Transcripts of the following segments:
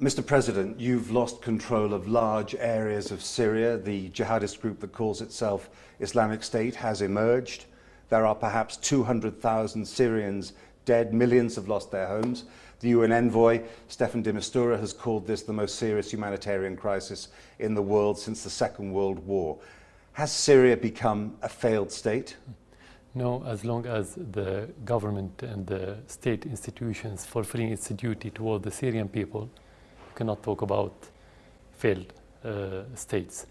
Mr. President, you've lost control of large areas of Syria. The jihadist group that calls itself Islamic State has emerged. There are perhaps 200,000 Syrians dead, millions have lost their homes. The UN envoy, Staffan de Mistura, has called this the most serious humanitarian crisis in the world since the Second World War. Has Syria become a failed state? No, as long as the government and the state institutions fulfilling its duty toward the Syrian people, you cannot talk about failed states.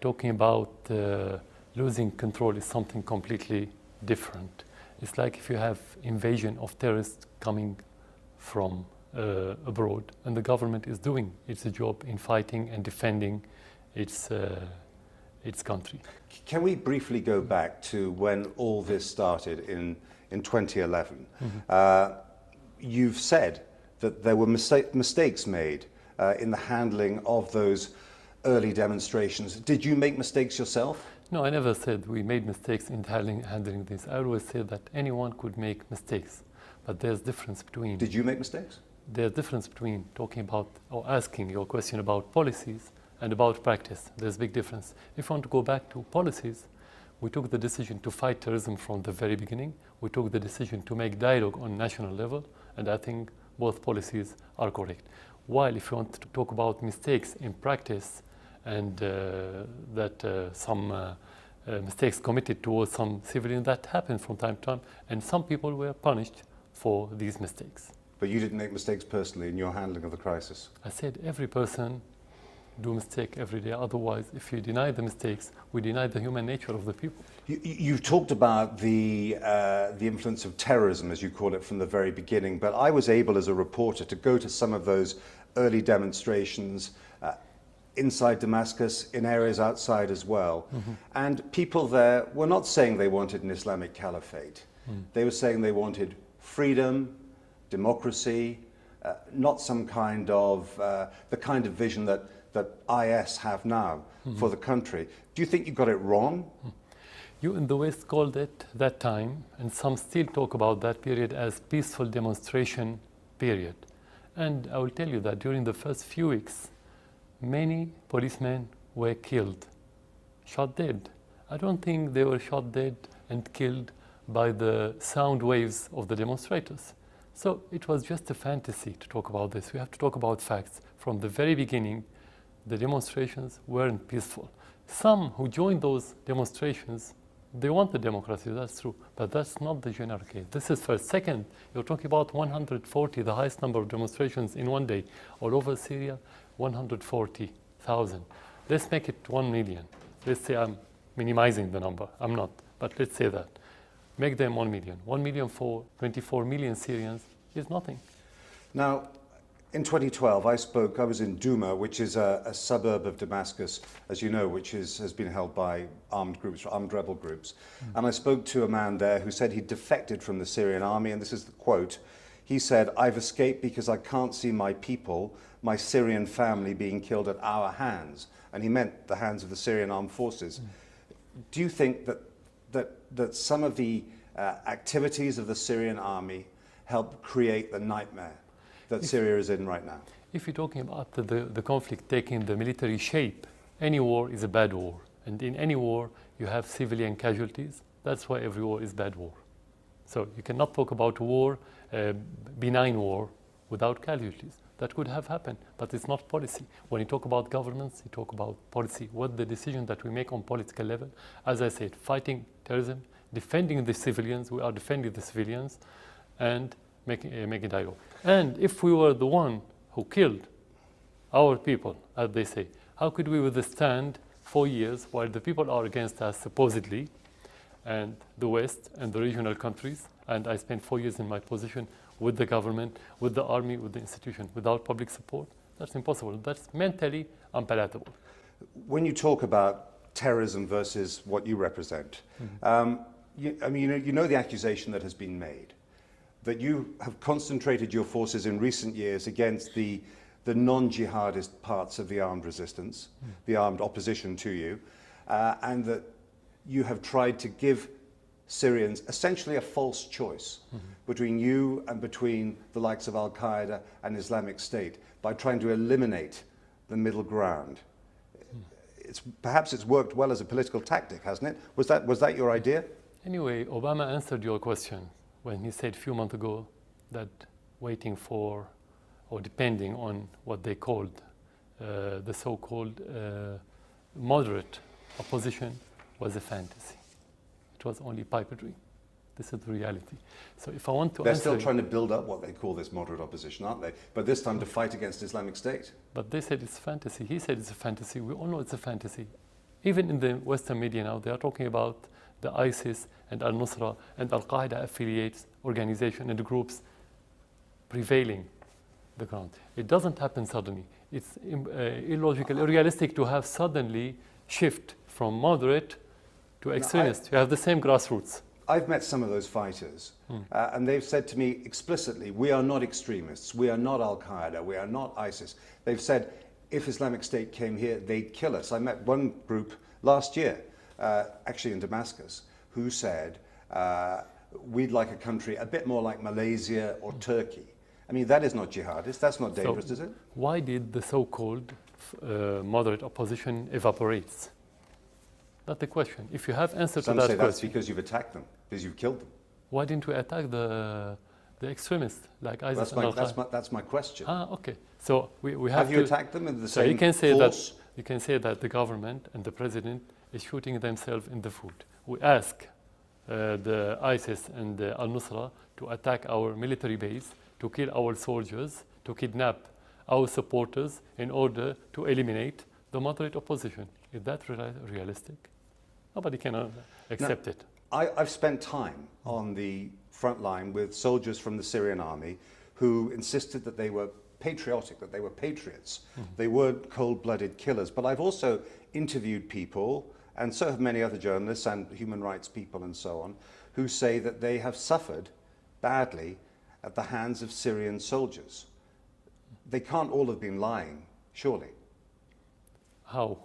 Talking about losing control is something completely different. It's like if you have invasion of terrorists coming from abroad, and the government is doing its job in fighting and defending its country. Can we briefly go back to when all this started in 2011? Mm-hmm. You've said that there were mistakes made in the handling of those early demonstrations. Did you make mistakes yourself? No, I never said we made mistakes in handling this. I always said that anyone could make mistakes, but there's difference between... Did you make mistakes? There's difference between talking about or asking your question about policies and about practice. There's a big difference. If you want to go back to policies, we took the decision to fight terrorism from the very beginning. We took the decision to make dialogue on national level, and I think both policies are correct. While if you want to talk about mistakes in practice and some mistakes committed towards some civilians, that happens from time to time, and some people were punished for these mistakes. But you didn't make mistakes personally in your handling of the crisis? I said every person do mistake every day. Otherwise, if you deny the mistakes, we deny the human nature of the people. You've talked about the influence of terrorism, as you call it, from the very beginning, but I was able as a reporter to go to some of those early demonstrations inside Damascus, in areas outside as well. Mm-hmm. And people there were not saying they wanted an Islamic caliphate. Mm. They were saying they wanted freedom, democracy, not some kind of, the kind of vision that IS have now for the country. Do you think you got it wrong? You in the West called it that time, and some still talk about that period as peaceful demonstration period. And I will tell you that during the first few weeks, many policemen were killed, shot dead. I don't think they were shot dead and killed by the sound waves of the demonstrators. So it was just a fantasy to talk about this. We have to talk about facts. From the very beginning, the demonstrations weren't peaceful. Some who joined those demonstrations, they wanted democracy, that's true, but that's not the general case. This is first. Second, you're talking about 140, the highest number of demonstrations in one day. All over Syria, 140,000. Let's make it 1 million. Let's say I'm minimizing the number. I'm not, but let's say that. Make them 1 million. 1 million for 24 million Syrians is nothing. Now, in 2012, I was in Douma, which is a suburb of Damascus, as you know, which has been held by armed rebel groups. And I spoke to a man there who said he defected from the Syrian army, and this is the quote. He said, "I've escaped because I can't see my people, my Syrian family being killed at our hands." And he meant the hands of the Syrian armed forces. Do you think that some of the activities of the Syrian army help create the nightmare that Syria is in right now? If you're talking about the conflict taking the military shape, any war is a bad war. And in any war, you have civilian casualties. That's why every war is bad war. So you cannot talk about war, benign war, without casualties. That could have happened, but it's not policy. When you talk about governance, you talk about policy. What the decision that we make on political level, as I said, fighting terrorism, defending the civilians, we are defending the civilians, and making dialogue. And if we were the one who killed our people, as they say, how could we withstand 4 years while the people are against us, supposedly, and the West and the regional countries? And I spent 4 years in my position with the government, with the army, with the institution, without public support. That's impossible. That's mentally unpalatable. When you talk about terrorism versus what you represent, you know the accusation that has been made, that you have concentrated your forces in recent years against the non-jihadist parts of the armed resistance, the armed opposition to you, and that you have tried to give Syrians essentially a false choice between you and between the likes of Al-Qaeda and Islamic State by trying to eliminate the middle ground. Perhaps it's worked well as a political tactic, hasn't it? Was that your idea? Anyway, Obama answered your question when he said a few months ago that waiting for, or depending on what they called the so-called moderate opposition was a fantasy. It was only pipe dream. This is the reality. So if I want to They're answer... still trying to build up what they call this moderate opposition, aren't they? But this time to fight against Islamic State. But they said it's fantasy. He said it's a fantasy. We all know it's a fantasy. Even in the Western media now, they are talking about the ISIS and al-Nusra and al-Qaeda affiliates, organization and groups prevailing the ground. It doesn't happen suddenly. It's illogical, unrealistic to have suddenly shift from moderate to extremist. You have the same grassroots. I've met some of those fighters, and they've said to me explicitly, we are not extremists, we are not Al-Qaeda, we are not ISIS. They've said, if Islamic State came here, they'd kill us. I met one group last year, actually in Damascus, who said, we'd like a country a bit more like Malaysia or Turkey. I mean, that is not jihadist, that's not dangerous, So is it? why did the so-called moderate opposition evaporate? That's the question. If you have answer Some to that say that's question, because you've attacked them, because you've killed them. why didn't we attack the extremists like ISIS and Al-Qaeda? That's my question. Okay. So we Have have you to... attacked them in the So same you can say force? that you can say that the government and the president is shooting themselves in the foot. We ask the ISIS and the al-Nusra to attack our military base, to kill our soldiers, to kidnap our supporters in order to eliminate the moderate opposition. Is that realistic? Nobody can accept it. I've spent time on the front line with soldiers from the Syrian army who insisted that they were patriotic, that they were patriots. They weren't cold-blooded killers. But I've also interviewed people, and so have many other journalists and human rights people and so on, who say that they have suffered badly at the hands of Syrian soldiers. They can't all have been lying, surely. How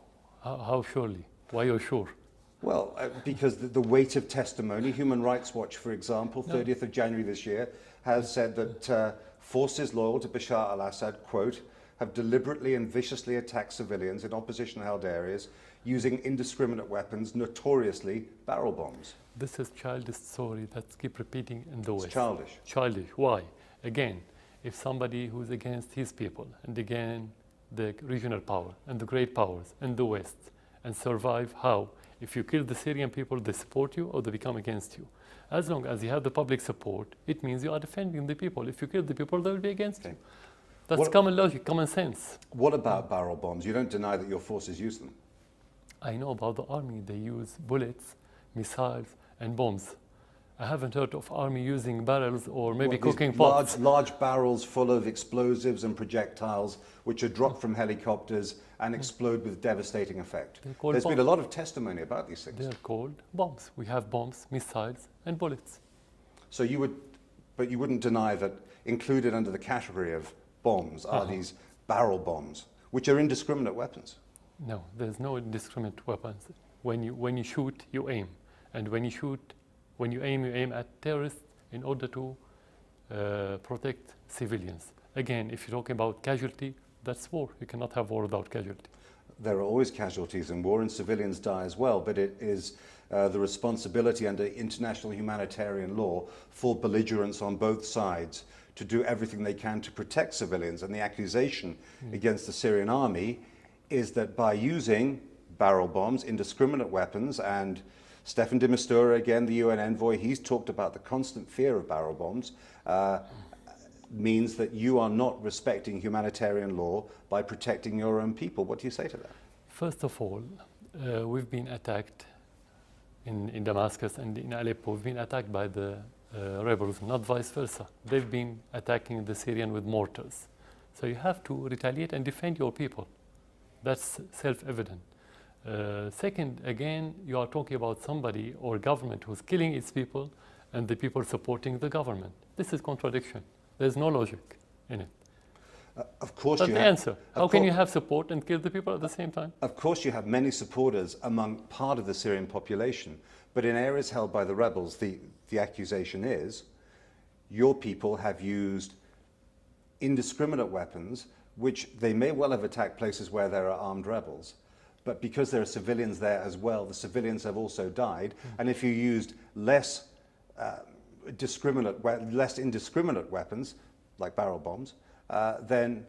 surely? Why are you sure? Well, because the weight of testimony, Human Rights Watch, for example, 30th of January this year, has said that forces loyal to Bashar al-Assad, quote, have deliberately and viciously attacked civilians in opposition-held areas using indiscriminate weapons, notoriously barrel bombs. This is childish story that keep repeating in the West. It's childish. Childish. Why? Again, if somebody who's against his people and again the regional power and the great powers in the West and survive, how? If you kill the Syrian people, they support you or they become against you. As long as you have the public support, it means you are defending the people. If you kill the people, they will be against you. That's common logic, common sense. What about barrel bombs? You don't deny that your forces use them. I know about the army. They use bullets, missiles, and bombs. I haven't heard of army using barrels or maybe cooking pots. Large barrels full of explosives and projectiles which are dropped from helicopters and explode with devastating effect. There's been a lot of testimony about these things. They're called bombs. We have bombs, missiles, and bullets. So but you wouldn't deny that included under the category of bombs are these barrel bombs, which are indiscriminate weapons. No, there's no indiscriminate weapons. When you shoot, you aim. And when you aim at terrorists in order to protect civilians. Again, if you're talking about casualty, that's war. You cannot have war without casualty. There are always casualties in war and civilians die as well, but it is the responsibility under international humanitarian law for belligerents on both sides to do everything they can to protect civilians. And the accusation against the Syrian army is that by using barrel bombs, indiscriminate weapons, and Staffan de Mistura, again, the UN envoy, he's talked about the constant fear of barrel bombs, means that you are not respecting humanitarian law by protecting your own people. What do you say to that? First of all, we've been attacked in Damascus and in Aleppo. We've been attacked by the rebels, not vice versa. They've been attacking the Syrian with mortars. So you have to retaliate and defend your people. That's self-evident. Second, again, you are talking about somebody or government who's killing its people and the people supporting the government. This is contradiction. There's no logic in it. Of course That's you the have. answer. How can you have support and kill the people at the same time? Of course you have many supporters among part of the Syrian population, but in areas held by the rebels, the accusation is your people have used indiscriminate weapons, which they may well have attacked places where there are armed rebels, but because there are civilians there as well, the civilians have also died. And if you used less indiscriminate weapons, like barrel bombs, then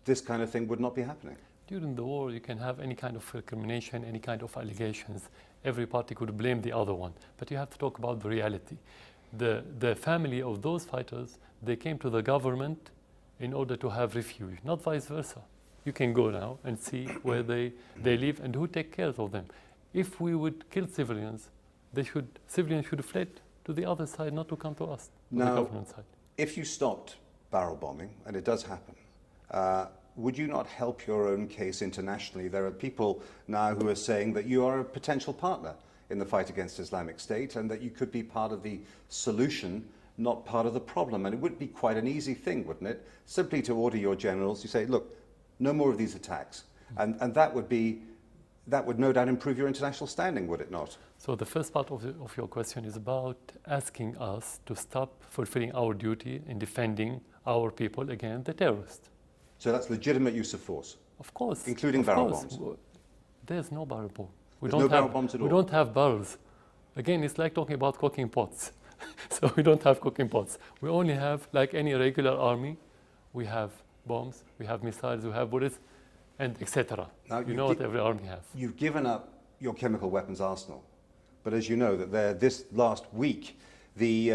this kind of thing would not be happening. During the war, you can have any kind of recrimination, any kind of allegations. Every party could blame the other one. But you have to talk about the reality. The family of those fighters, they came to the government in order to have refuge, not vice versa. You can go now and see where they live and who take care of them. If we would kill civilians, civilians should have fled to the other side, not to come to us, to the government side. If you stopped barrel bombing, and it does happen, would you not help your own case internationally? There are people now who are saying that you are a potential partner in the fight against Islamic State and that you could be part of the solution, not part of the problem. And it would be quite an easy thing, wouldn't it? Simply to order your generals, you say, look, no more of these attacks. And that would no doubt improve your international standing, would it not? So the first part of your question is about asking us to stop fulfilling our duty in defending our people against the terrorists. So that's legitimate use of force? Of course. Including barrel bombs? There's no barrel bomb. There's no barrel bombs at all? We don't have barrels. Again, it's like talking about cooking pots. So we don't have cooking pots. We only have, like any regular army, we have bombs, we have missiles, we have bullets, and etc. You know what every army has. You've given up your chemical weapons arsenal. But as you know, that this last week, the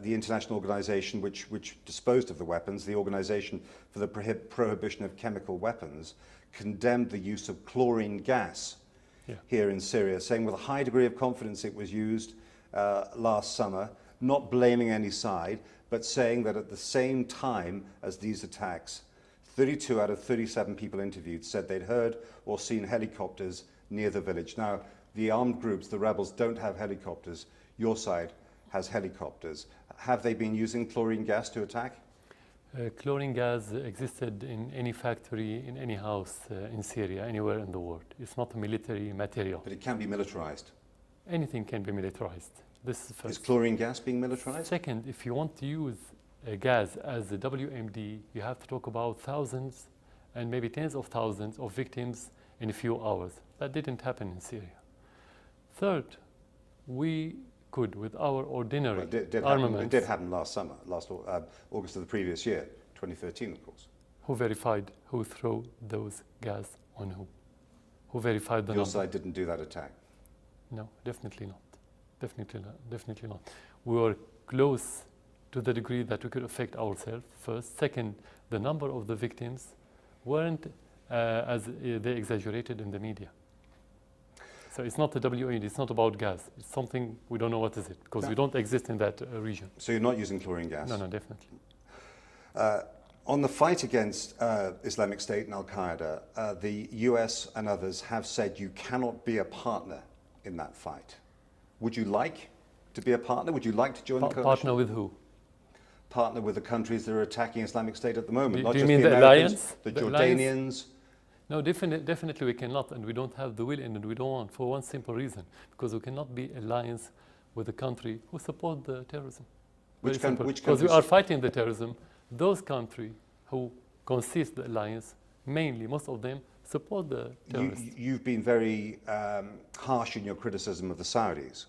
international organization which disposed of the weapons, the Organization for the Prohibition of Chemical Weapons, condemned the use of chlorine gas here in Syria, saying with a high degree of confidence it was used last summer, not blaming any side, but saying that at the same time as these attacks, 32 out of 37 people interviewed said they'd heard or seen helicopters near the village. Now, the armed groups, the rebels, don't have helicopters. Your side has helicopters. Have they been using chlorine gas to attack? Chlorine gas existed in any factory, in any house in Syria, anywhere in the world. It's not a military material. But it can be militarized. Anything can be militarized. This is first. Is chlorine gas being militarized? Second, if you want to use gas as a WMD, you have to talk about thousands and maybe tens of thousands of victims in a few hours. That didn't happen in Syria. Third, we could, with our ordinary armaments... It did happen last summer, August of the previous year, 2013, of course. Who verified who threw those gas on who? Who verified the Your number? side didn't do that attack? No, definitely not. Definitely not. Definitely not. We were close to the degree that we could affect ourselves, first. Second, the number of the victims weren't as they exaggerated in the media. So it's not the WMD, it's not about gas. It's something we don't know what is it, because we don't exist in that region. So you're not using chlorine gas? No, definitely. On the fight against Islamic State and al-Qaeda, the US and others have said you cannot be a partner in that fight. Would you like to be a partner? Would you like to join the coalition? Partner with who? Partner with the countries that are attacking Islamic State at the moment. Do you mean the alliance? The Jordanians? No, definitely we cannot, and we don't have the will and we don't want, for one simple reason, because we cannot be alliance with a country who support the terrorism. Which countries? Because we are fighting the terrorism. Those countries who consist the alliance, mainly, most of them, support the terrorists. You've been very harsh in your criticism of the Saudis.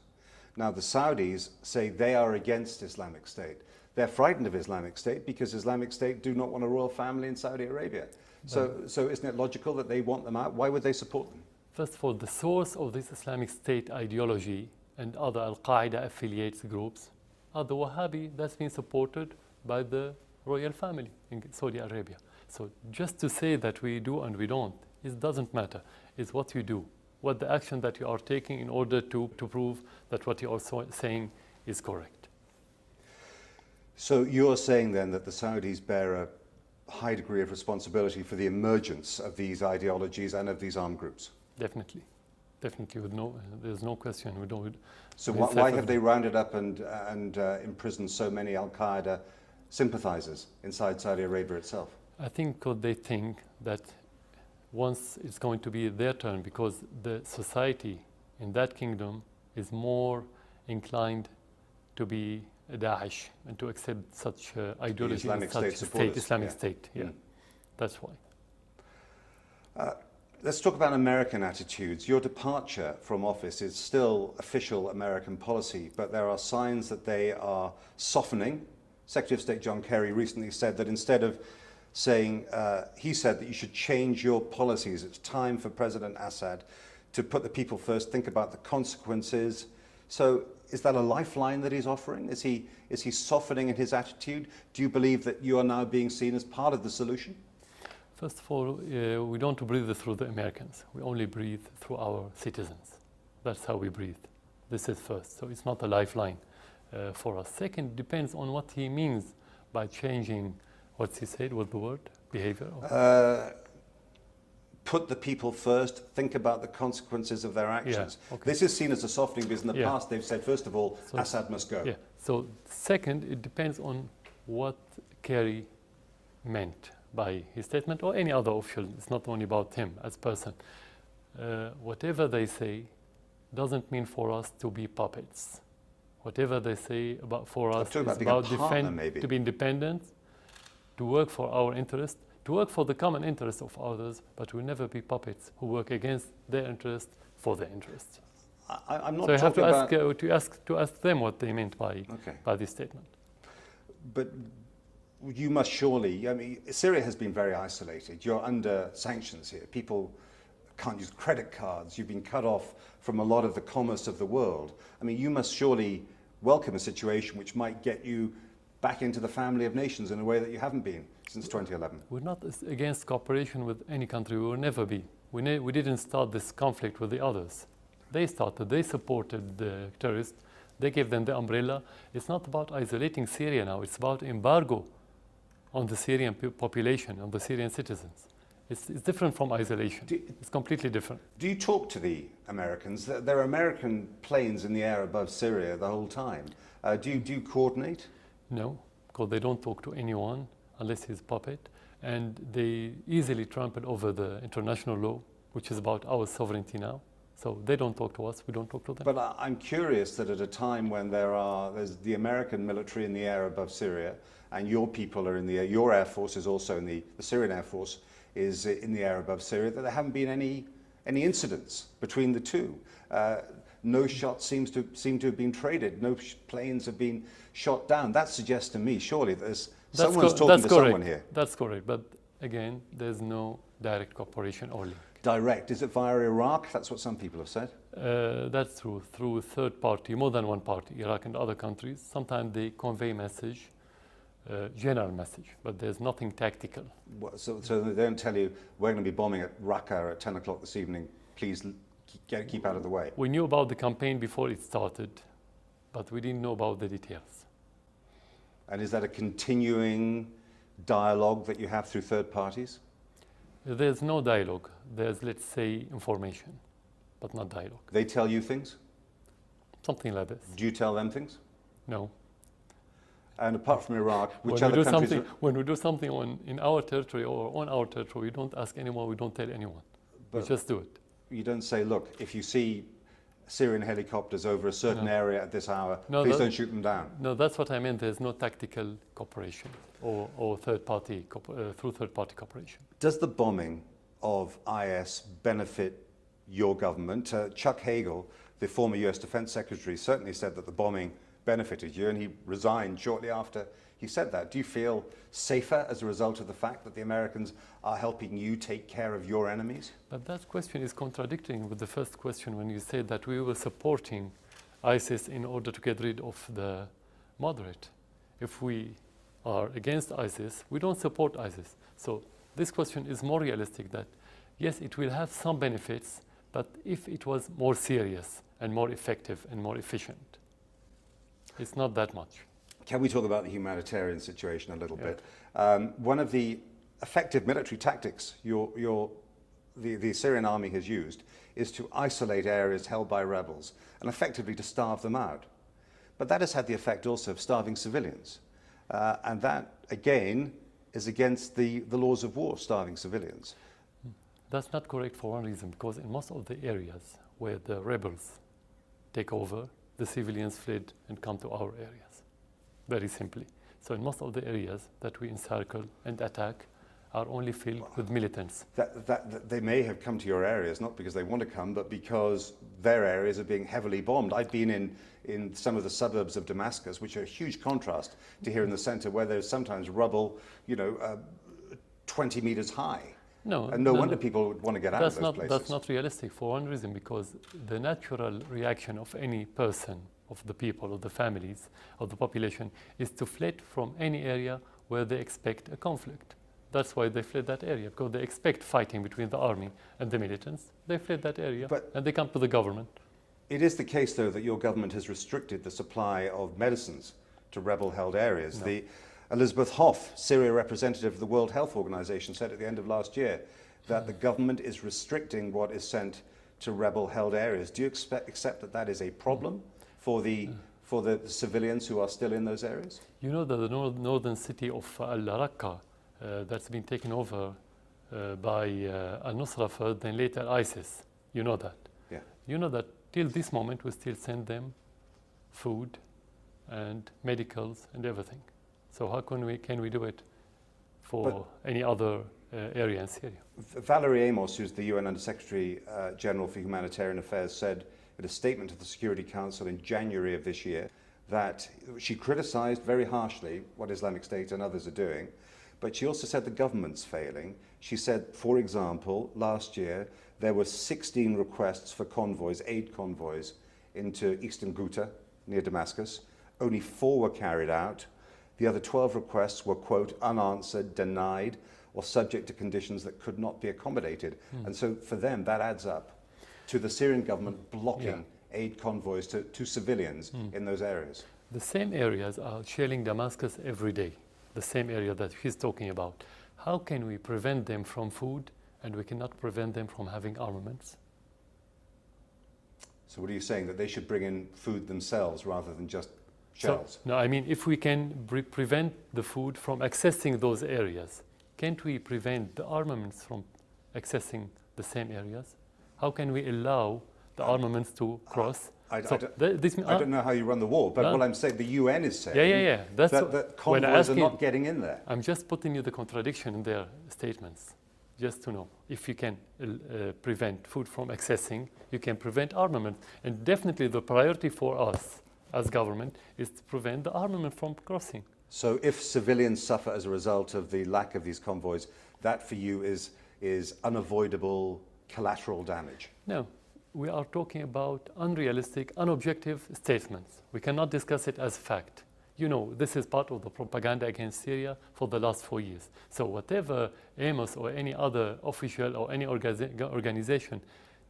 Now, the Saudis say they are against Islamic State. They're frightened of Islamic State because Islamic State do not want a royal family in Saudi Arabia. So isn't it logical that they want them out? Why would they support them? First of all, the source of this Islamic State ideology and other al-Qaeda affiliates groups are the Wahhabi that's been supported by the royal family in Saudi Arabia. So just to say that we do and we don't, it doesn't matter. It's what you do, what the action that you are taking in order to prove that what you are saying is correct. So you're saying then that the Saudis bear a high degree of responsibility for the emergence of these ideologies and of these armed groups? Definitely. Definitely, there's no question. So why have they rounded up and imprisoned so many al-Qaeda sympathizers inside Saudi Arabia itself? I think because they think that once it's going to be their turn, because the society in that kingdom is more inclined to be Daesh and to accept such ideology, Islamic such State supporters. Islamic Yeah. State. Yeah, that's why. Let's talk about American attitudes. Your departure from office is still official American policy, but there are signs that they are softening. Secretary of State John Kerry recently said that instead of saying, he said that you should change your policies. It's time for President Assad to put the people first, think about the consequences. So is that a lifeline that he's offering? Is he softening in his attitude? Do you believe that you are now being seen as part of the solution? First of all, we don't breathe through the Americans. We only breathe through our citizens. That's how we breathe. This is first. So it's not a lifeline for us. Second, depends on what he means by changing, what's he said, what the word? Behavior? Put the people first, think about the consequences of their actions. Yeah, okay. This is seen as a softening because in the Yeah. past they've said, first of all, So- Assad must go. Yeah. So second, it depends on what Kerry meant by his statement or any other official. It's not only about him as person. Whatever they say doesn't mean for us to be puppets. Whatever they say for us talking about is being a about partner, maybe. to be independent, to work for our interest, to work for the common interest of others, but we'll never be puppets who work against their interest for their interest. I'm not So you have talking about... to ask them what they meant by this statement. But you must surely, I mean, Syria has been very isolated. You're under sanctions here. People can't use credit cards. You've been cut off from a lot of the commerce of the world. I mean, you must surely welcome a situation which might get you back into the family of nations in a way that you haven't been since 2011. We're not against cooperation with any country. We will never be. We didn't start this conflict with the others. They started. They supported the terrorists. They gave them the umbrella. It's not about isolating Syria now. It's about embargo on the Syrian population, on the Syrian citizens. It's different from isolation. It's completely different. Do you talk to the Americans? There are American planes in the air above Syria the whole time. Do you coordinate? No, because they don't talk to anyone unless he's a puppet. And they easily trample over the international law, which is about our sovereignty now. So they don't talk to us, we don't talk to them. But I'm curious that at a time when there's the American military in the air above Syria, and your people are in the air, your Air Force is also in the Syrian Air Force is in the air above Syria, that there haven't been any incidents between the two. No shots seem to have been traded. No planes have been shot down. That suggests to me, surely, that someone's talking to someone here. That's correct. But again, there's no direct cooperation or link. Direct? Is it via Iraq? That's what some people have said. That's true. Through third party, more than one party, Iraq and other countries. Sometimes they convey message, general message, but there's nothing tactical. So they don't tell you, we're going to be bombing at Raqqa at 10 o'clock this evening, please keep out of the way. We knew about the campaign before it started, but we didn't know about the details. And is that a continuing dialogue that you have through third parties? There's no dialogue. There's, let's say, information, but not dialogue. They tell you things? Something like this. Do you tell them things? No. And apart from Iraq, which when other countries... When we do something in our territory or on our territory, we don't ask anyone, we don't tell anyone. We just do it. You don't say, look, if you see Syrian helicopters over a certain area at this hour, please don't shoot them down. No, that's what I meant. There's no tactical cooperation or third-party through third-party cooperation. Does the bombing of IS benefit your government? Chuck Hagel, the former US Defense Secretary, certainly said that the bombing benefited you, and he resigned shortly after he said that. Do you feel safer as a result of the fact that the Americans are helping you take care of your enemies? But that question is contradicting with the first question when you said that we were supporting ISIS in order to get rid of the moderate. If we are against ISIS, we don't support ISIS. So this question is more realistic that, yes, it will have some benefits, but if it was more serious and more effective and more efficient, it's not that much. Can we talk about the humanitarian situation a little bit? One of the effective military tactics the Syrian army has used is to isolate areas held by rebels and effectively to starve them out. But that has had the effect also of starving civilians. And that, again, is against the laws of war, starving civilians. That's not correct for one reason, because in most of the areas where the rebels take over, the civilians fled and come to our areas, very simply. So in most of the areas that we encircle and attack are only filled with militants. That they may have come to your areas, not because they want to come, but because their areas are being heavily bombed. I've been in some of the suburbs of Damascus, which are a huge contrast to here in the center, where there's sometimes rubble, 20 meters high. And no wonder people would want to get out of those places. That's not realistic for one reason, because the natural reaction of any person, of the people, of the families, of the population, is to flee from any area where they expect a conflict. That's why they fled that area, because they expect fighting between the army and the militants. They fled that area, and they come to the government. It is the case, though, that your government has restricted the supply of medicines to rebel-held areas. No. The Elizabeth Hoff, Syria representative of the World Health Organization, said at the end of last year that the government is restricting what is sent to rebel-held areas. Do you accept that that is a problem for the civilians who are still in those areas? You know that the northern city of al-Raqqa, that's been taken over by al-Nusra first, then later ISIS. You know that. Yeah. You know that till this moment we still send them food and medicals and everything. So how can we do it for any other area in Syria? Valerie Amos, who's the UN Under-Secretary General for Humanitarian Affairs, said in a statement to the Security Council in January of this year that she criticized very harshly what Islamic State and others are doing, but she also said the government's failing. She said, for example, last year there were 16 requests for convoys, aid convoys, into eastern Ghouta near Damascus. Only 4 were carried out. The other 12 requests were, quote, unanswered, denied, or subject to conditions that could not be accommodated. And so for them, that adds up to the Syrian government blocking aid convoys to civilians in those areas. The same areas are shelling Damascus every day, the same area that he's talking about. How can we prevent them from food, and we cannot prevent them from having armaments? So what are you saying, that they should bring in food themselves rather than just shells? No, I mean, if we can prevent the food from accessing those areas, can't we prevent the armaments from accessing the same areas? How can we allow the armaments to cross? I don't know how you run the war, but what I'm saying, the UN is saying that convoys are not getting in there. I'm just putting you the contradiction in their statements, just to know. If you can prevent food from accessing, you can prevent armament. And definitely the priority for us as government is to prevent the armament from crossing. So if civilians suffer as a result of the lack of these convoys, that for you is unavoidable collateral damage? No. We are talking about unrealistic, unobjective statements. We cannot discuss it as fact. You know, this is part of the propaganda against Syria for the last 4 years. So whatever Amos or any other official or any organization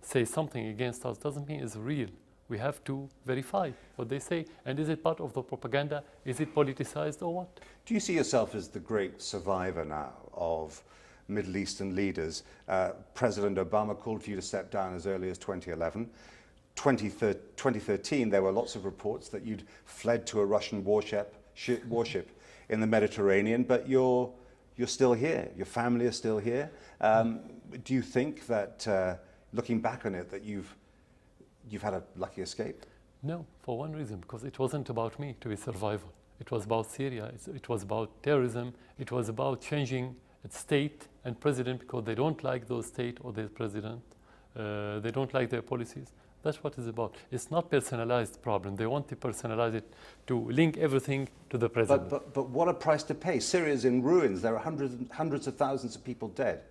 say something against us doesn't mean it's real. We have to verify what they say. And is it part of the propaganda? Is it politicized or what? Do you see yourself as the great survivor now of Middle Eastern leaders? President Obama called for you to step down as early as 2011. 2013, there were lots of reports that you'd fled to a Russian warship in the Mediterranean, but you're still here. Your family is still here. Do you think that, looking back on it, that you've had a lucky escape? No, for one reason, because it wasn't about me to be survival. It was about Syria. It was about terrorism. It was about changing its state and president because they don't like those state or their president. They don't like their policies. That's what it's about. It's not personalized problem. They want to personalize it to link everything to the president. But what a price to pay. Syria's in ruins. There are hundreds of thousands of people dead.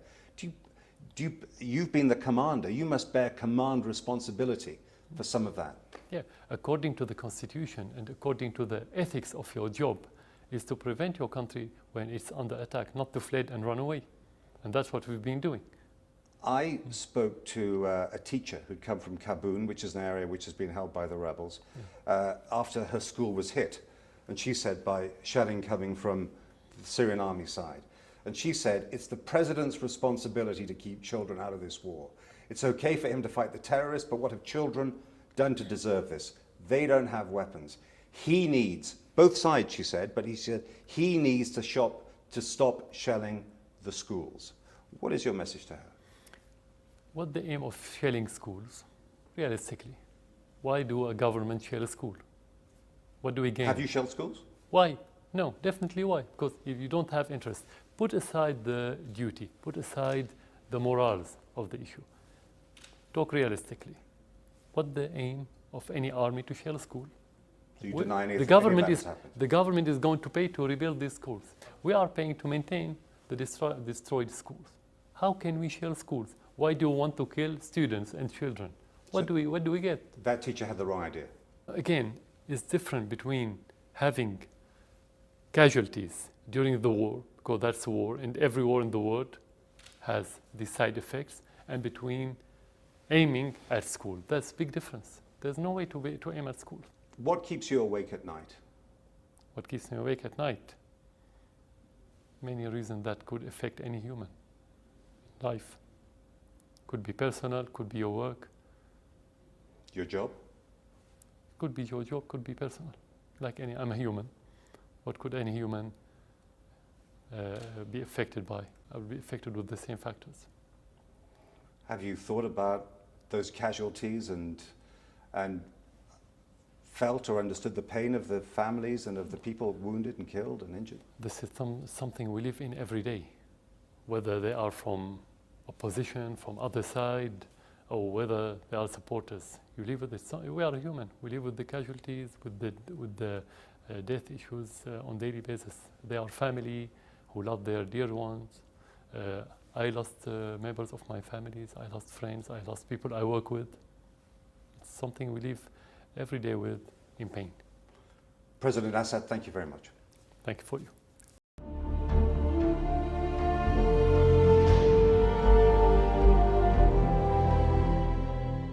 You've been the commander. You must bear command responsibility for some of that. Yeah, according to the constitution and according to the ethics of your job, is to prevent your country when it's under attack, not to flee and run away. And that's what we've been doing. I spoke to a teacher who'd come from Kabul, which is an area which has been held by the rebels, after her school was hit. And she said, by shelling coming from the Syrian army side. And she said, it's the president's responsibility to keep children out of this war. It's okay for him to fight the terrorists, but what have children done to deserve this? They don't have weapons. He needs, both sides, she said, but he said he needs to to stop shelling the schools. What is your message to her? What the aim of shelling schools, realistically? Why do a government shell a school? What do we gain? Have you shelled schools? Why? No, definitely why? Because if you don't have interest, put aside the duty, put aside the morals of the issue. Talk realistically. What the aim of any army to shell a school? So you deny anything, The government any of is that has happened? the government is going to pay to rebuild these schools. We are paying to maintain the destroyed schools. How can we shell schools? Why do you want to kill students and children? What do we get? That teacher had the wrong idea. Again, it's different between having casualties during the war, because that's a war, and every war in the world has these side effects, and between aiming at school. That's a big difference. There's no way to aim at school. What keeps you awake at night? What keeps me awake at night? Many reasons that could affect any human life. Could be personal, could be your work, Your job? could be your job, could be personal. Like I'm a human. What could any human be affected by? I will be affected with the same factors. Have you thought about those casualties and felt or understood the pain of the families and of the people wounded and killed and injured? This is something we live in every day, whether they are from opposition, from other side, or whether they are supporters. You live with it. We are human. We live with the casualties, with the death issues on daily basis. They are family who love their dear ones. I lost members of my families. I lost friends. I lost people I work with. It's something we live every day with in pain. President Assad, thank you very much. Thank you for you.